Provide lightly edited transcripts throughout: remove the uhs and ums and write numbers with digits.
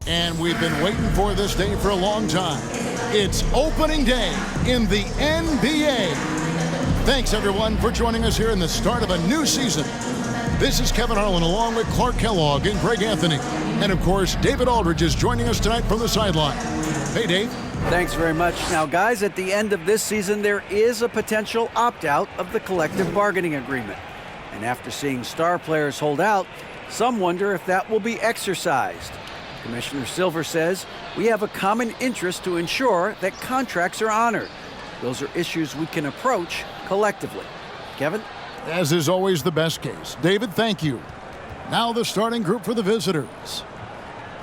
And we've been waiting for this day for a long time. It's opening day in the NBA. Thanks, everyone, for joining us here in the start of a new season. This is Kevin Harlan along with Clark Kellogg and Greg Anthony. And, of course, David Aldridge is joining us tonight from the sideline. Hey, Dave. Thanks very much. Now, guys, at the end of this season, there is a potential opt-out of the collective bargaining agreement. And after seeing star players hold out, some wonder if that will be exercised. Commissioner Silver says we have a common interest to ensure that contracts are honored. Those are issues we can approach collectively. Kevin? As is always the best case. David, thank you. Now the starting group for the visitors.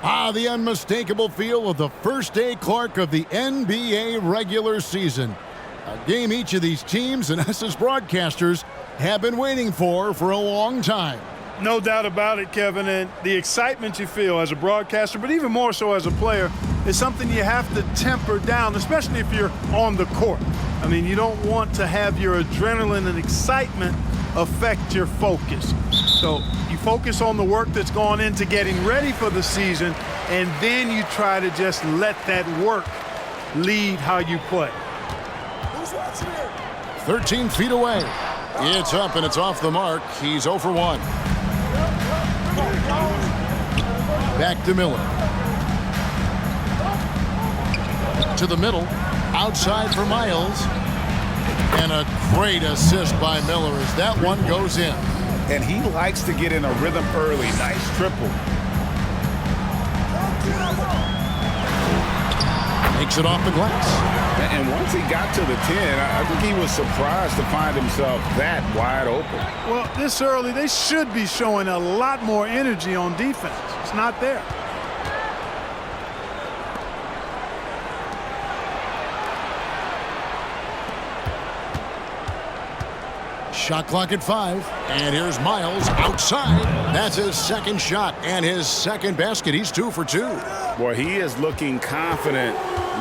The unmistakable feel of the first day, Clark, of the NBA regular season. A game each of these teams and us as broadcasters have been waiting for a long time. No doubt about it, Kevin, and the excitement you feel as a broadcaster, but even more so as a player, is something you have to temper down, especially if you're on the court. I mean, you don't want to have your adrenaline and excitement affect your focus. So you focus on the work that's gone into getting ready for the season, and then you try to just let that work lead how you play. 13 feet away. It's up and it's off the mark. He's 0 for 1. Back to Miller. To the middle. Outside for Miles. And a great assist by Miller as that one goes in. And he likes to get in a rhythm early. Nice triple. Takes it off the glass. And once he got to the 10, I think he was surprised to find himself that wide open. Well, this early, they should be showing a lot more energy on defense. It's not there. Shot clock at 5. And here's Miles outside. That's his second shot and his second basket. He's 2 for 2. Boy, he is looking confident.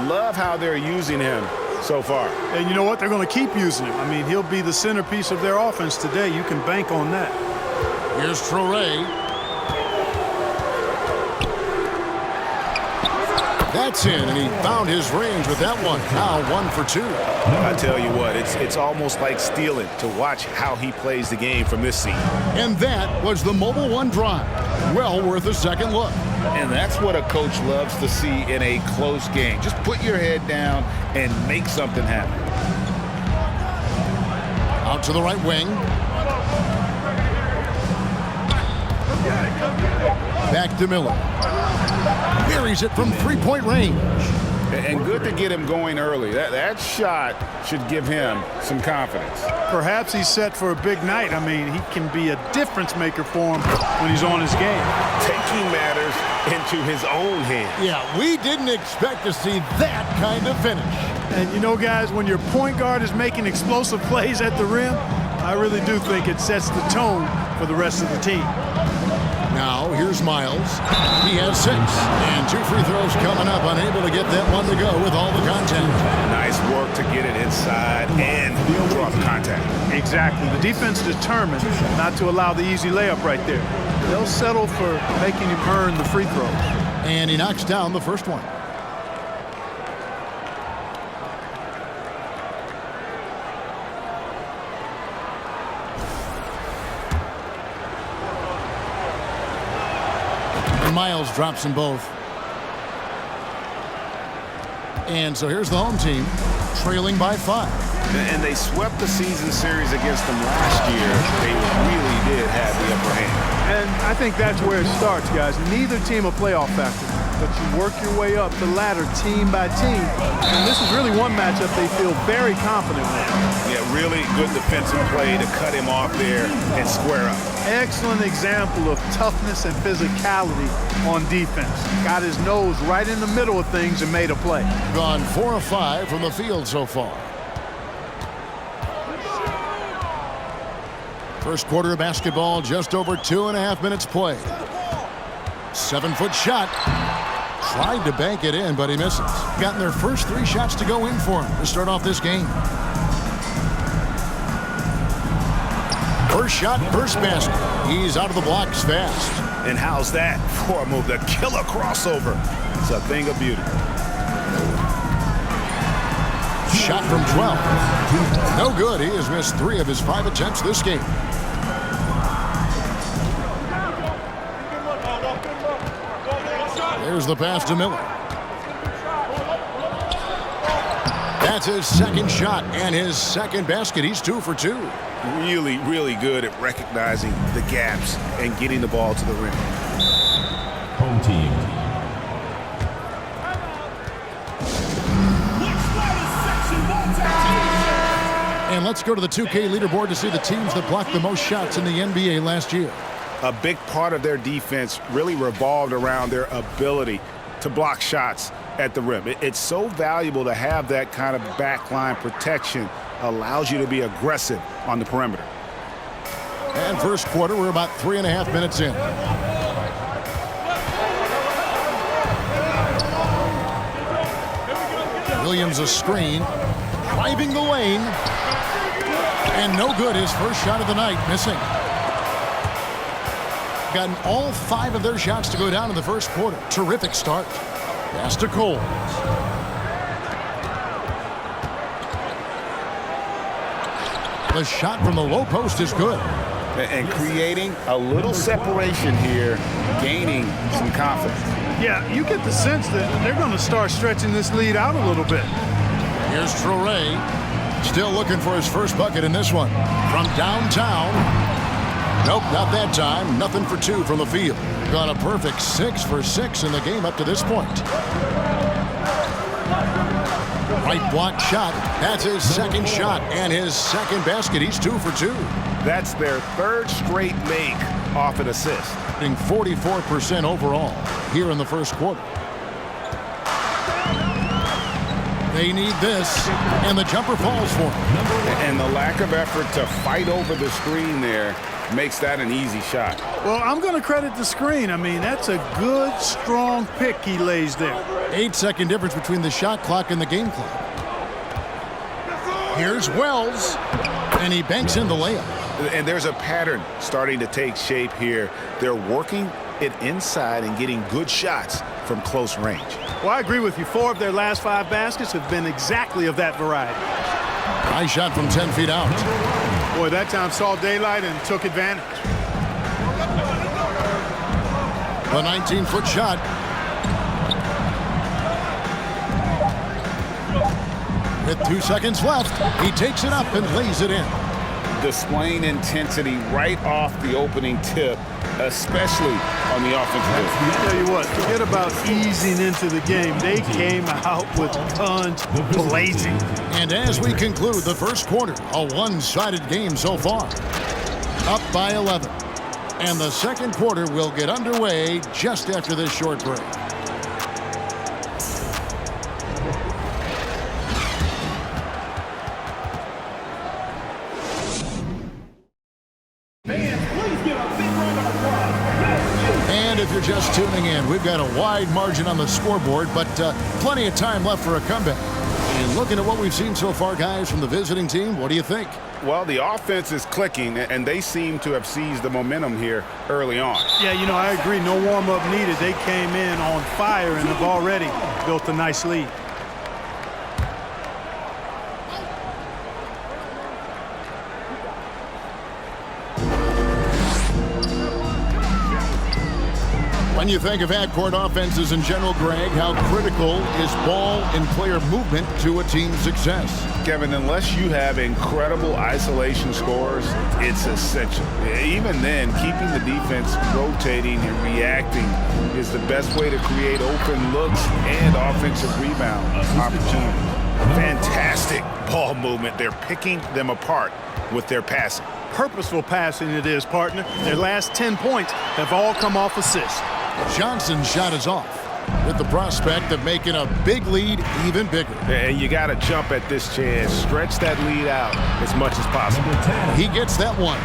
Love how they're using him so far. And you know what? They're going to keep using him. I mean, he'll be the centerpiece of their offense today. You can bank on that. Here's Traoré. That's in, and he found his range with that one. Now 1 for 2. I tell you what, it's almost like stealing to watch how he plays the game from this seat. And that was the Mobile One drive. Well worth a second look. And that's what a coach loves to see in a close game. Just put your head down and make something happen. Out to the right wing. Back to Miller. Buries it from three-point range. And good to get him going early. That shot should give him some confidence. Perhaps he's set for a big night. I mean, he can be a difference maker for him when he's on his game. Taking matters into his own hands. Yeah, we didn't expect to see that kind of finish. And you know, guys, when your point guard is making explosive plays at the rim, I really do think it sets the tone for the rest of the team. Now, here's Miles. He has 6. And 2 free throws coming up. Unable to get that one to go with all the contact. Nice work to get it inside and draw the contact. Exactly. The defense determined not to allow the easy layup right there. They'll settle for making him earn the free throws. And he knocks down the first one. Miles drops them both. And so here's the home team, trailing by 5. And they swept the season series against them last year. They really did have the upper hand. And I think that's where it starts, guys. Neither team a playoff factor, but you work your way up the ladder team by team. And this is really one matchup they feel very confident with. Yeah, really good defensive play to cut him off there and square up. Excellent example of toughness and physicality on defense. Got his nose right in the middle of things and made a play. Gone 4 of 5 from the field so far. First quarter of basketball, just over 2.5 minutes played. 7-foot shot. Tried to bank it in, but he misses. Gotten their first 3 shots to go in for him to start off this game. First shot, first basket. He's out of the blocks fast. And how's that for a move? The killer crossover. It's a thing of beauty. Shot from 12. No good. He has missed 3 of his 5 attempts this game. There's the pass to Miller. That's his second shot and his second basket. He's 2 for 2. Really, really good at recognizing the gaps and getting the ball to the rim. Home team. And let's go to the 2K leaderboard to see the teams that blocked the most shots in the NBA last year. A big part of their defense really revolved around their ability to block shots at the rim. It's so valuable to have that kind of backline protection. Allows you to be aggressive on the perimeter. And first quarter, we're about 3.5 minutes in. Williams a screen, driving the lane, and no good. His first shot of the night, missing. Gotten all 5 of their shots to go down in the first quarter. Terrific start. Pass to Cole. The shot from the low post is good. And creating a little separation here, gaining some confidence. Yeah, you get the sense that they're going to start stretching this lead out a little bit. Here's Traoré. Still looking for his first bucket in this one. From downtown. Nope, not that time. Nothing for 2 from the field. Got a perfect 6 for 6 in the game up to this point. Right block shot. That's his second shot and his second basket. He's 2 for 2. That's their 3rd straight make off an assist. 44% overall here in the first quarter. They need this, and the jumper falls for him. And the lack of effort to fight over the screen there makes that an easy shot. Well, I'm going to credit the screen. I mean, that's a good, strong pick he lays there. 8-second difference between the shot clock and the game clock. Here's Wells, and he banks in the layup. And there's a pattern starting to take shape here. They're working it inside and getting good shots from close range. Well, I agree with you. 4 of their last 5 baskets have been exactly of that variety. High shot from 10 feet out. Boy, that time saw daylight and took advantage. A 19-foot shot. With 2 seconds left, he takes it up and lays it in. Displaying intensity right off the opening tip, especially on the offensive end. I tell you what, forget about easing into the game. They came out with guns blazing. And as we conclude the first quarter, a one-sided game so far. Up by 11. And the second quarter will get underway just after this short break. And if you're just tuning in, we've got a wide margin on the scoreboard, but plenty of time left for a comeback. And looking at what we've seen so far, guys, from the visiting team, what do you think? Well, the offense is clicking, and they seem to have seized the momentum here early on. Yeah, you know, I agree. No warm-up needed. They came in on fire and have already built a nice lead. When you think of half-court offenses in general, Greg, how critical is ball and player movement to a team's success? Kevin, unless you have incredible isolation scores, it's essential. Even then, keeping the defense rotating and reacting is the best way to create open looks and offensive rebound opportunities. Fantastic ball movement. They're picking them apart with their passing. Purposeful passing it is, partner. Their last 10 points have all come off assists. Johnson's shot is off, with the prospect of making a big lead even bigger. And you got to jump at this chance. Stretch that lead out as much as possible. He gets that one.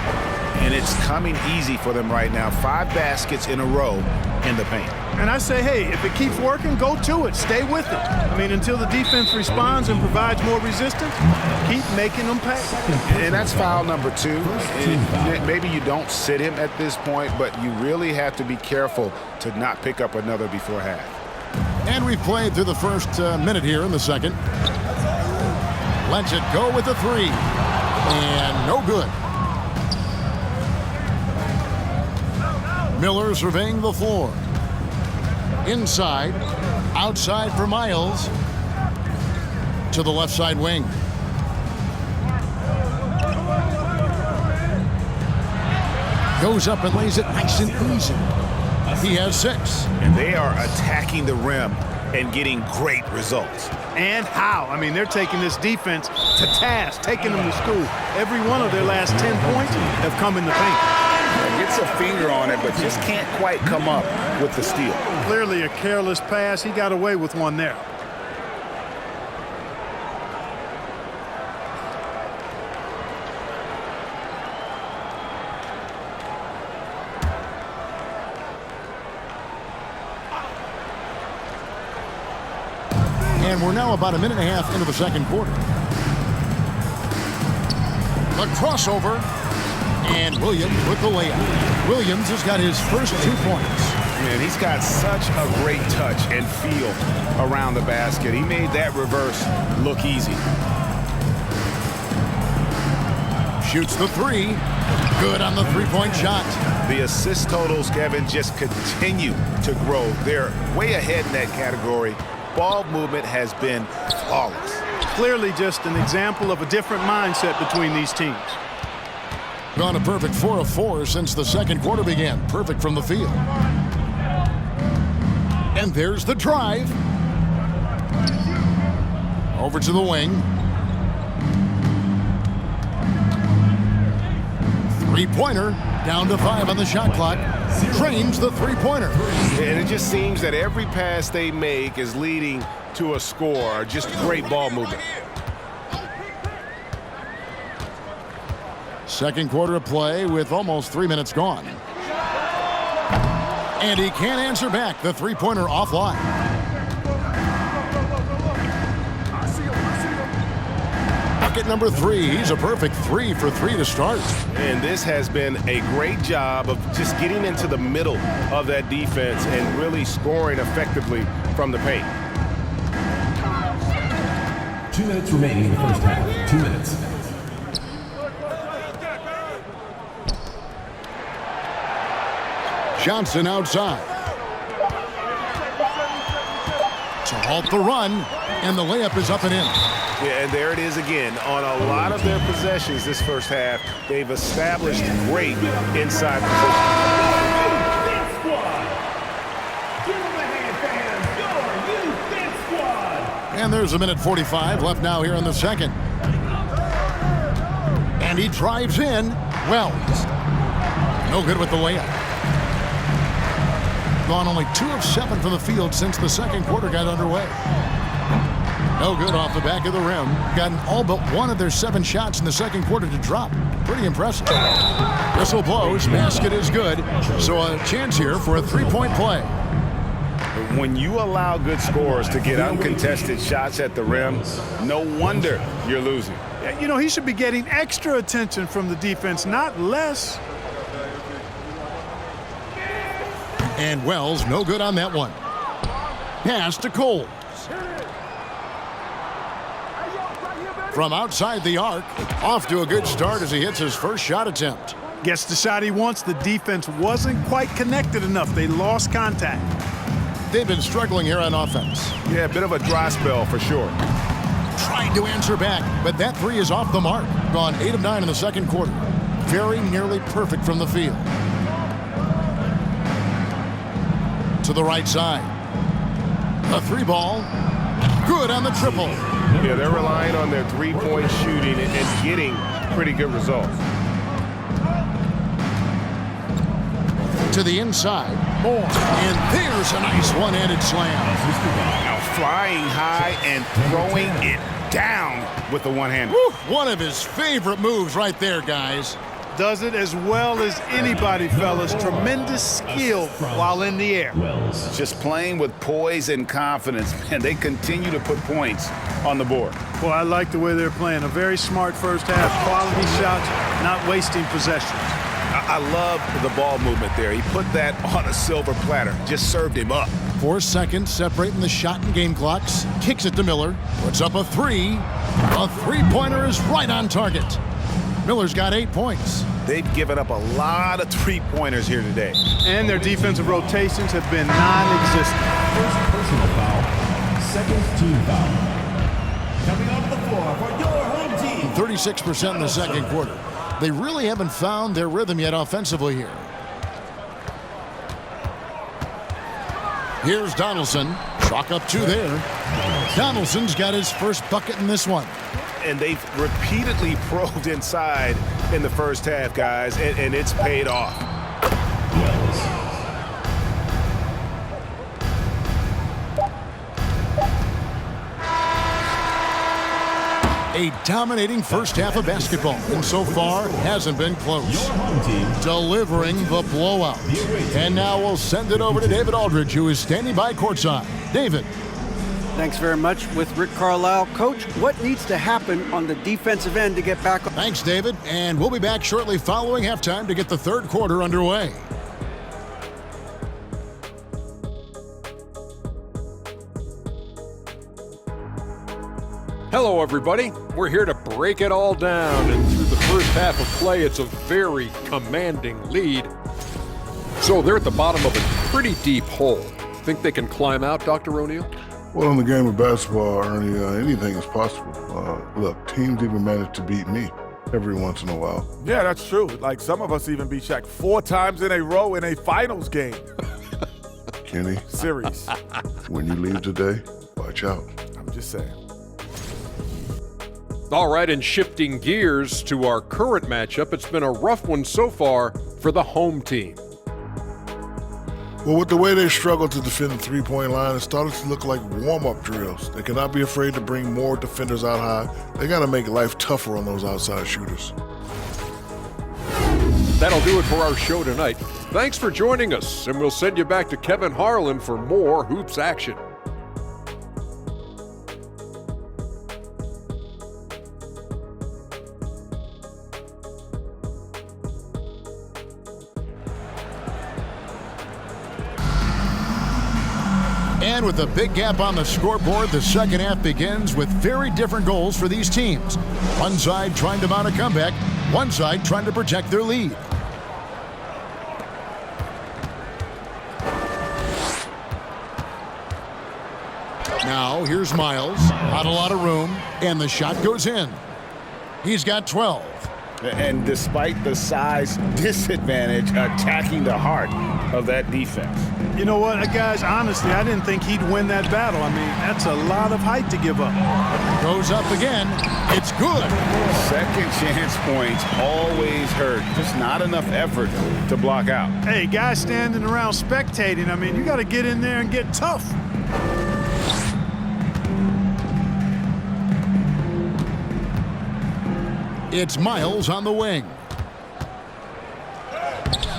and it's coming easy for them right now. 5 baskets in a row in the paint. And I say, hey, if it keeps working, go to it. Stay with it. I mean, until the defense responds and provides more resistance, keep making them pay. And that's foul number 2. And maybe you don't sit him at this point, but you really have to be careful to not pick up another before half. And we've played through the first minute here in the second. Lets it go with the 3. And no good. Miller surveying the floor. Inside, outside for Miles. To the left side wing. Goes up and lays it nice and easy. He has 6. And they are attacking the rim and getting great results. And how? I mean, they're taking this defense to task, taking them to school. Every one of their last 10 points have come in the paint. Gets a finger on it, but just can't quite come up with the steal. Clearly a careless pass. He got away with one there. And we're now about a minute and a half into the second quarter. The crossover. And Williams with the layup. Williams has got his first 2 points. Man, he's got such a great touch and feel around the basket. He made that reverse look easy. Shoots the 3. Good on the 3-point shot. The assist totals, Kevin, just continue to grow. They're way ahead in that category. Ball movement has been flawless. Clearly just an example of a different mindset between these teams. Gone a perfect 4 of 4 since the second quarter began. Perfect from the field. And there's the drive. Over to the wing. 3-pointer. Down to 5 on the shot clock. Drains the 3-pointer. And it just seems that every pass they make is leading to a score. Just great ball movement. Second quarter of play with almost 3 minutes gone. And he can't answer back. The 3-pointer offline. Bucket number 3. He's a perfect 3 for 3 to start. And this has been a great job of just getting into the middle of that defense and really scoring effectively from the paint. 2 minutes remaining in the first half. 2 minutes. Johnson outside. To halt the run, and the layup is up and in. Yeah, and there it is again. On a lot of their possessions this first half, they've established great inside position. And there's a minute 45 left now here in the second. And he drives in. Wells. No good with the layup. Gone only 2 of 7 from the field since the second quarter got underway. No good off the back of the rim. Gotten all but 1 of their 7 shots in the second quarter to drop. Pretty impressive. Whistle blows. Basket is good. So a chance here for a 3-point play. When you allow good scorers to get uncontested shots at the rim, no wonder you're losing. You know, he should be getting extra attention from the defense, not less. And Wells, no good on that one. Pass to Cole. From outside the arc, off to a good start as he hits his first shot attempt. Gets the shot he wants. The defense wasn't quite connected enough. They lost contact. They've been struggling here on offense. Yeah, a bit of a dry spell for sure. Trying to answer back, but that 3 is off the mark. Gone 8 of 9 in the second quarter. Very nearly perfect from the field. To the right side. A 3 ball. Good on the triple. Yeah, they're relying on their 3-point shooting and getting pretty good results. To the inside. More. And there's a nice one-handed slam. Now flying high and throwing it down with the one hand. One of his favorite moves right there, guys. Does it as well as anybody, fellas. Tremendous skill while in the air. Just playing with poise and confidence, and they continue to put points on the board. Well, I like the way they're playing. A very smart first half. Quality shots, not wasting possessions. I love the ball movement there. He put that on a silver platter. Just served him up. 4 seconds separating the shot and game clocks. Kicks it to Miller. Puts up a three. A three-pointer is right on target. Miller's got 8 points. They've given up a lot of three-pointers here today. And their defensive rotations have been non-existent. First personal foul. Second team foul. Coming off the floor for your home team. 36% in the second quarter. They really haven't found their rhythm yet offensively here. Here's Donaldson. Chalk up 2 there. Donaldson's got his first bucket in this one. And they've repeatedly probed inside in the first half, guys, and it's paid off. A dominating first half of basketball, and so far hasn't been close. Delivering the blowout. And now we'll send it over to David Aldridge, who is standing by courtside. David. Thanks very much. With Rick Carlisle. Coach, what needs to happen on the defensive end to get back? Thanks, David. And we'll be back shortly following halftime to get the third quarter underway. Hello, everybody. We're here to break it all down, and through the first half of play, it's a very commanding lead. So they're at the bottom of a pretty deep hole. Think they can climb out, Dr. O'Neal? Well, in the game of basketball, Ernie, anything is possible. Look, teams even manage to beat me every once in a while. Yeah, that's true. Like, some of us even beat Shaq 4 times in a row in a finals game. Kenny, Series. when you leave today, watch out. I'm just saying. All right, and shifting gears to our current matchup, it's been a rough one so far for the home team. Well, with the way they struggle to defend the three-point line, it started to look like warm-up drills. They cannot be afraid to bring more defenders out high. They got to make life tougher on those outside shooters. That'll do it for our show tonight. Thanks for joining us, and we'll send you back to Kevin Harlan for more hoops action. And with a big gap on the scoreboard, the second half begins with very different goals for these teams. One side trying to mount a comeback, one side trying to protect their lead. Now, here's Miles. Not a lot of room, and the shot goes in. He's got 12. And despite the size disadvantage, attacking the heart of that defense. You know what, guys, honestly, I didn't think he'd win that battle. I mean, that's a lot of height to give up. Goes up again. It's good. Second chance points always hurt. Just not enough effort to block out. Hey, guys standing around spectating, I mean, you got to get in there and get tough. It's Miles on the wing.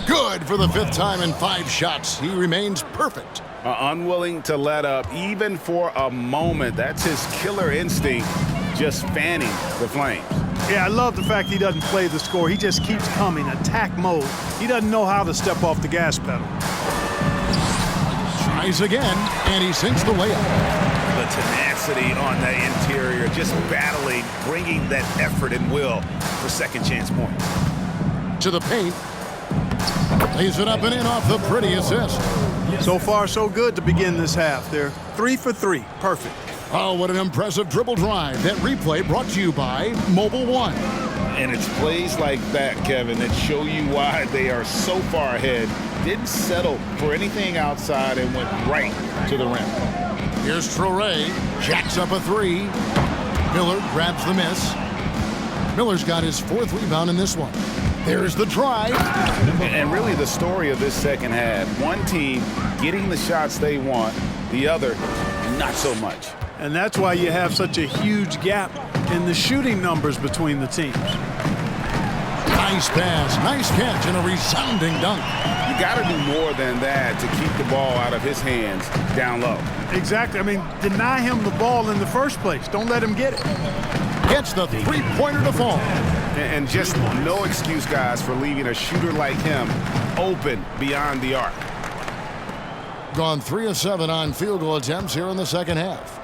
Good for the 5th time in 5 shots. He remains perfect. Unwilling to let up even for a moment. That's his killer instinct, just fanning the flames. Yeah, I love the fact he doesn't play the score. He just keeps coming, attack mode. He doesn't know how to step off the gas pedal. Tries again, and he sinks the layup. The tenacity on the interior, just battling, bringing that effort and will for second chance points. To the paint. Lays it up and in off the pretty assist. So far, so good to begin this half. They're 3 for 3. Perfect. Oh, what an impressive dribble drive. That replay brought to you by Mobile One. And it's plays like that, Kevin, that show you why they are so far ahead. Didn't settle for anything outside and went right to the rim. Here's Traoré. Jacks up a 3. Miller grabs the miss. Miller's got his 4th rebound in this one. There's the drive. And really the story of this second half, one team getting the shots they want, the other not so much. And that's why you have such a huge gap in the shooting numbers between the teams. Nice pass, nice catch, and a resounding dunk. You got to do more than that to keep the ball out of his hands down low. Exactly. I mean, deny him the ball in the first place. Don't let him get it. Gets the three-pointer to fall. And just no excuse, guys, for leaving a shooter like him open beyond the arc. Gone 3 of 7 on field goal attempts here in the second half.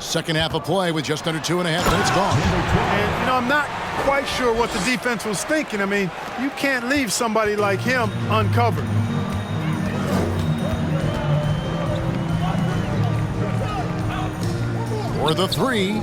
Second half of play with just under 2.5 minutes gone. And, you know, I'm not quite sure what the defense was thinking. I mean, you can't leave somebody like him uncovered. For the three.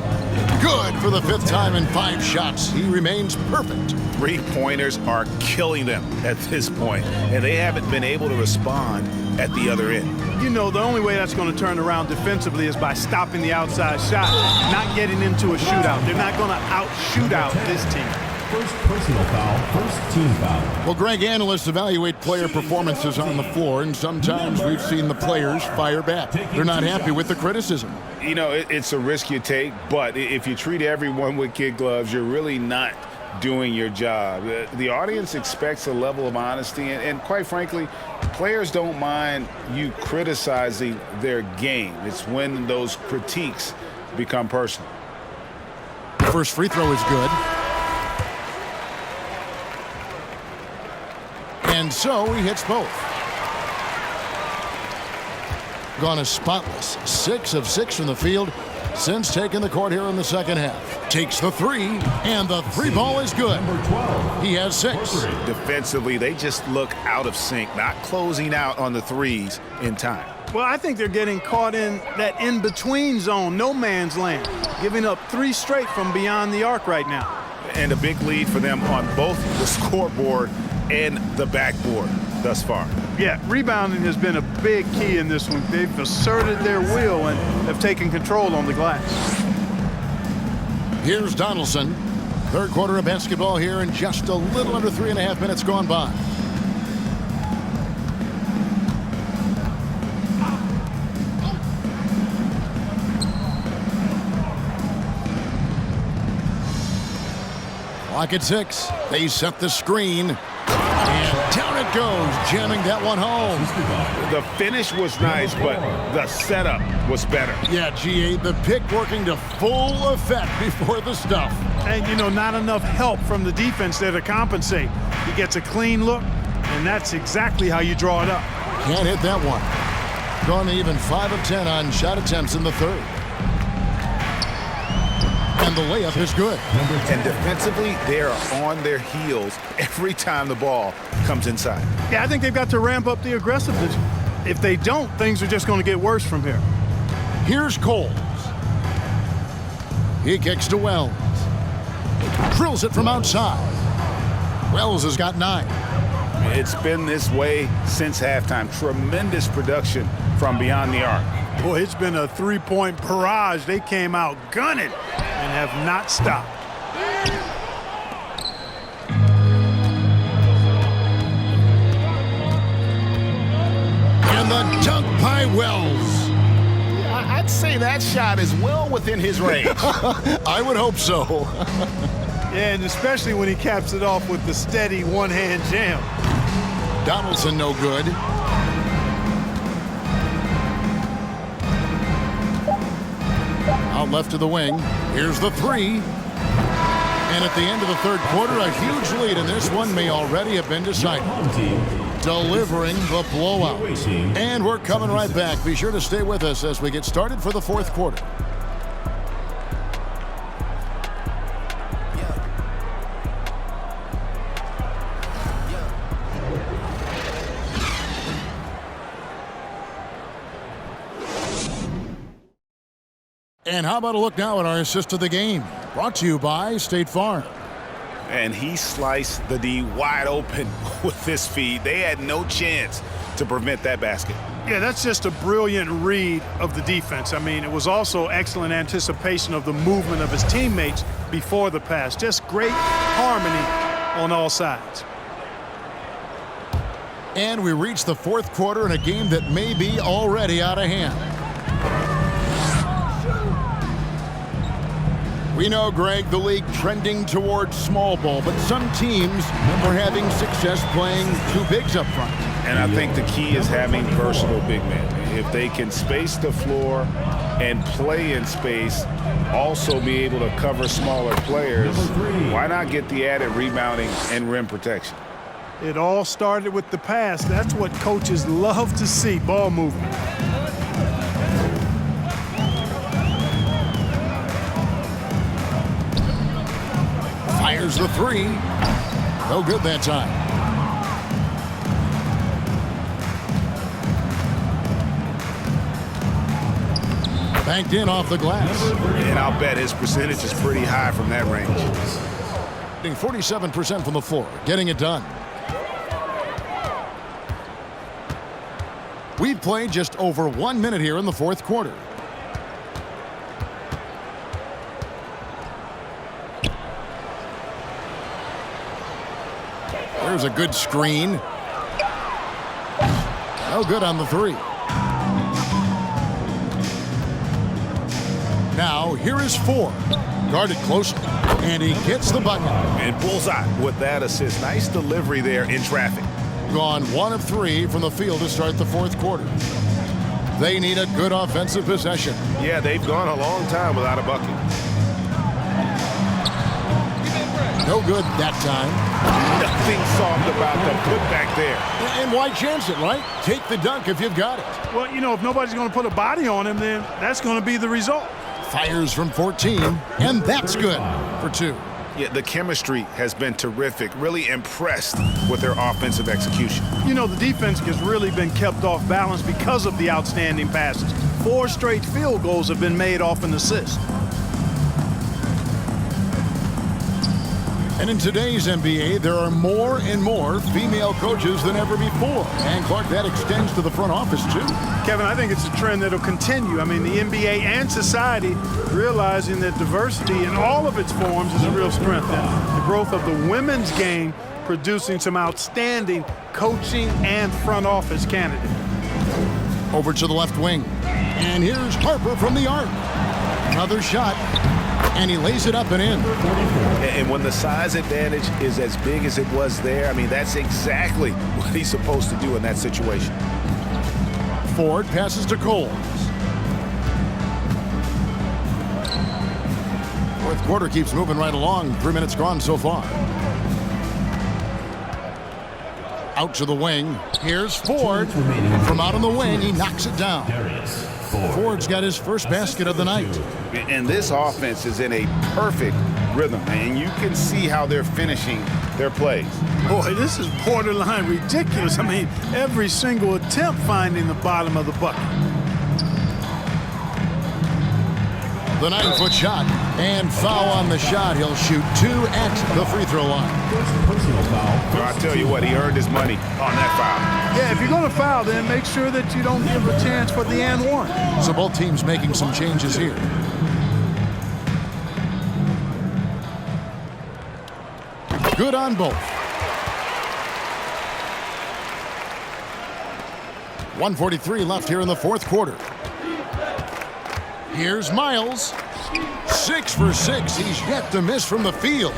Good for the 5th time in 5 shots. He remains perfect. Three-pointers are killing them at this point, and they haven't been able to respond at the other end. You know, the only way that's going to turn around defensively is by stopping the outside shot, not getting into a shootout. They're not going to out-shootout this team. First personal foul, first team foul. Well, Greg, analysts evaluate player performances on the floor, and sometimes we've seen the players fire back. They're not happy with the criticism. You know, it's a risk you take, but if you treat everyone with kid gloves, you're really not doing your job. The audience expects a level of honesty, and quite frankly, players don't mind you criticizing their game. It's when those critiques become personal. First free throw is good. And so he hits both. Gone as spotless. 6 of 6 from the field since taking the court here in the second half. Takes the three, and the three ball is good. He has 6. Defensively, they just look out of sync, not closing out on the threes in time. Well, I think they're getting caught in that in-between zone, no man's land, giving up 3 straight from beyond the arc right now. And a big lead for them on both the scoreboard and the backboard thus far. Yeah, rebounding has been a big key in this one. They've asserted their will and have taken control on the glass. Here's Donaldson. Third quarter of basketball here, and just a little under 3.5 minutes gone by. Clock at 6. They set the screen. And down it goes, jamming that one home. The finish was nice, but the setup was better. Yeah, GA, the pick working to full effect before the stuff. And, you know, not enough help from the defense there to compensate. He gets a clean look, and that's exactly how you draw it up. Can't hit that one. Gone to even 5 of 10 on shot attempts in the third. And the layup is good. And defensively, they are on their heels every time the ball comes inside. Yeah, I think they've got to ramp up the aggressiveness. If they don't, things are just going to get worse from here. Here's Coles. He kicks to Wells. Drills it from outside. Wells has got 9. It's been this way since halftime. Tremendous production from beyond the arc. Boy, it's been a 3-point barrage. They came out gunning and have not stopped. And the dunk by Wells. I'd say that shot is well within his range. I would hope so. Yeah, and especially when he caps it off with the steady one-hand jam. Donaldson no good. Out left to the wing. Here's the three. And at the end of the third quarter, a huge lead, and this one may already have been decided. Delivering the blowout. And we're coming right back. Be sure to stay with us as we get started for the fourth quarter. And how about a look now at our assist of the game? Brought to you by State Farm. And he sliced the D wide open with this feed. They had no chance to prevent that basket. Yeah, that's just a brilliant read of the defense. I mean, it was also excellent anticipation of the movement of his teammates before the pass. Just great harmony on all sides. And we reach the fourth quarter in a game that may be already out of hand. We know, Greg, the league trending towards small ball, but some teams are having success playing two bigs up front. And I think the key is having versatile big men. If they can space the floor and play in space, also be able to cover smaller players, why not get the added rebounding and rim protection? It all started with the pass. That's what coaches love to see, ball movement. Fires the three. No good that time. Banked in off the glass. And I'll bet his percentage is pretty high from that range. 47% from the floor, getting it done. We've played just over 1 minute here in the fourth quarter. There's a good screen. No good on the three. Now, here is Ford. Guarded closely, and he gets the bucket. And bullseye with that assist. Nice delivery there in traffic. Gone 1 of 3 from the field to start the fourth quarter. They need a good offensive possession. Yeah, they've gone a long time without a bucket. No good that time. Nothing soft about the putback there. And why chance it, right? Take the dunk if you've got it. Well, you know, if nobody's going to put a body on him, then that's going to be the result. Fires from 14, and that's good for 2. Yeah, the chemistry has been terrific. Really impressed with their offensive execution. You know, the defense has really been kept off balance because of the outstanding passes. 4 straight field goals have been made off an assist. And in today's NBA, there are more and more female coaches than ever before. And, Clark, that extends to the front office, too. Kevin, I think it's a trend that'll continue. I mean, the NBA and society realizing that diversity in all of its forms is a real strength. And the growth of the women's game producing some outstanding coaching and front office candidates. Over to the left wing. And here's Harper from the arc. Another shot. And he lays it up and in. And when the size advantage is as big as it was there, I mean, that's exactly what he's supposed to do in that situation. Ford passes to Coles. Fourth quarter keeps moving right along. 3 minutes gone so far. Out to the wing. Here's Ford. From out on the wing, he knocks it down. Ford's got his first basket of the night. And this offense is in a perfect rhythm, and you can see how they're finishing their plays. Boy, this is borderline ridiculous. I mean, every single attempt finding the bottom of the bucket. The 9-foot shot, and foul on the shot. He'll shoot 2 at the free throw line. So I tell you what, he earned his money on that foul. Yeah, if you're going to foul, then make sure that you don't give a chance for the and one. So both teams making some changes here. Good on both. 1:43 left here in the fourth quarter. Here's Miles. 6 for 6. He's yet to miss from the field.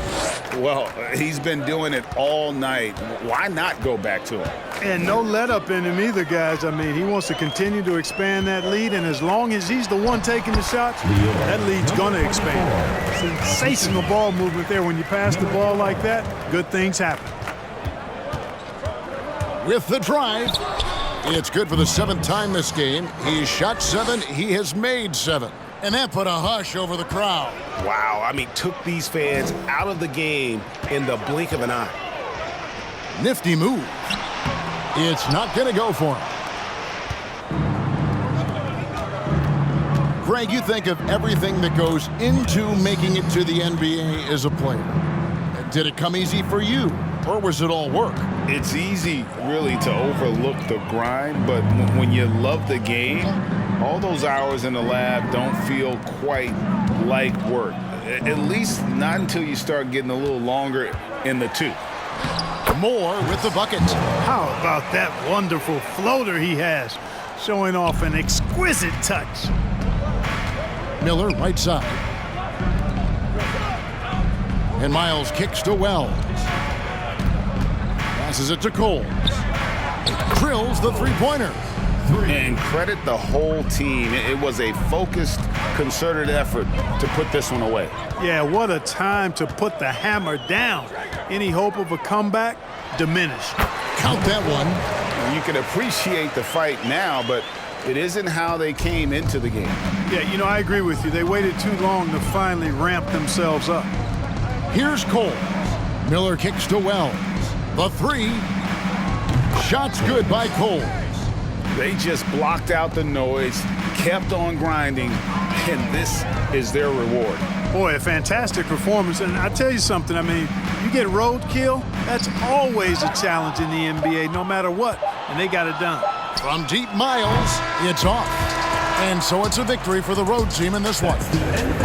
Well, he's been doing it all night. Why not go back to him? And no let up in him either, guys. I mean, he wants to continue to expand that lead, and as long as he's the one taking the shots, that lead's going to expand. Sensational ball movement there. When you pass the ball like that, good things happen. With the drive, it's good for the 7th time this game. He's shot 7. He has made 7. And that put a hush over the crowd. Wow, I mean, took these fans out of the game in the blink of an eye. Nifty move. It's not going to go for him. Greg, you think of everything that goes into making it to the NBA as a player. Did it come easy for you, or was it all work? It's easy, really, to overlook the grind, but when you love the game, all those hours in the lab don't feel quite like work. At least not until you start getting a little longer in the tooth. Moore with the bucket. How about that wonderful floater he has, showing off an exquisite touch. Miller right side. And Miles kicks to Wells. Passes it to Cole. Drills the three-pointer. And credit the whole team. It was a focused, concerted effort to put this one away. Yeah, what a time to put the hammer down. Any hope of a comeback diminished. Count that one. You can appreciate the fight now, but it isn't how they came into the game. Yeah, you know, I agree with you. They waited too long to finally ramp themselves up. Here's Cole. Miller kicks to Wells. The three. Shot's good by Cole. They just blocked out the noise, kept on grinding, and this is their reward. Boy, a fantastic performance. And I tell you something, I mean, you get roadkill, that's always a challenge in the NBA, no matter what, and they got it done. From deep, Miles, it's off. And so it's a victory for the road team in this one.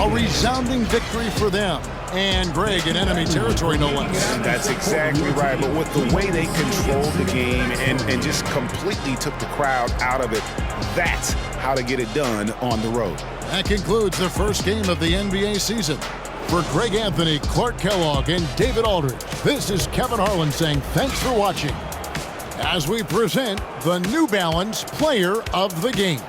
A resounding victory for them. And Greg in enemy territory, no less. That's exactly right. But with the way they controlled the game and just completely took the crowd out of it, that's how to get it done on the road. That concludes the first game of the NBA season. For Greg Anthony, Clark Kellogg, and David Aldridge, this is Kevin Harlan saying thanks for watching as we present the New Balance Player of the Game.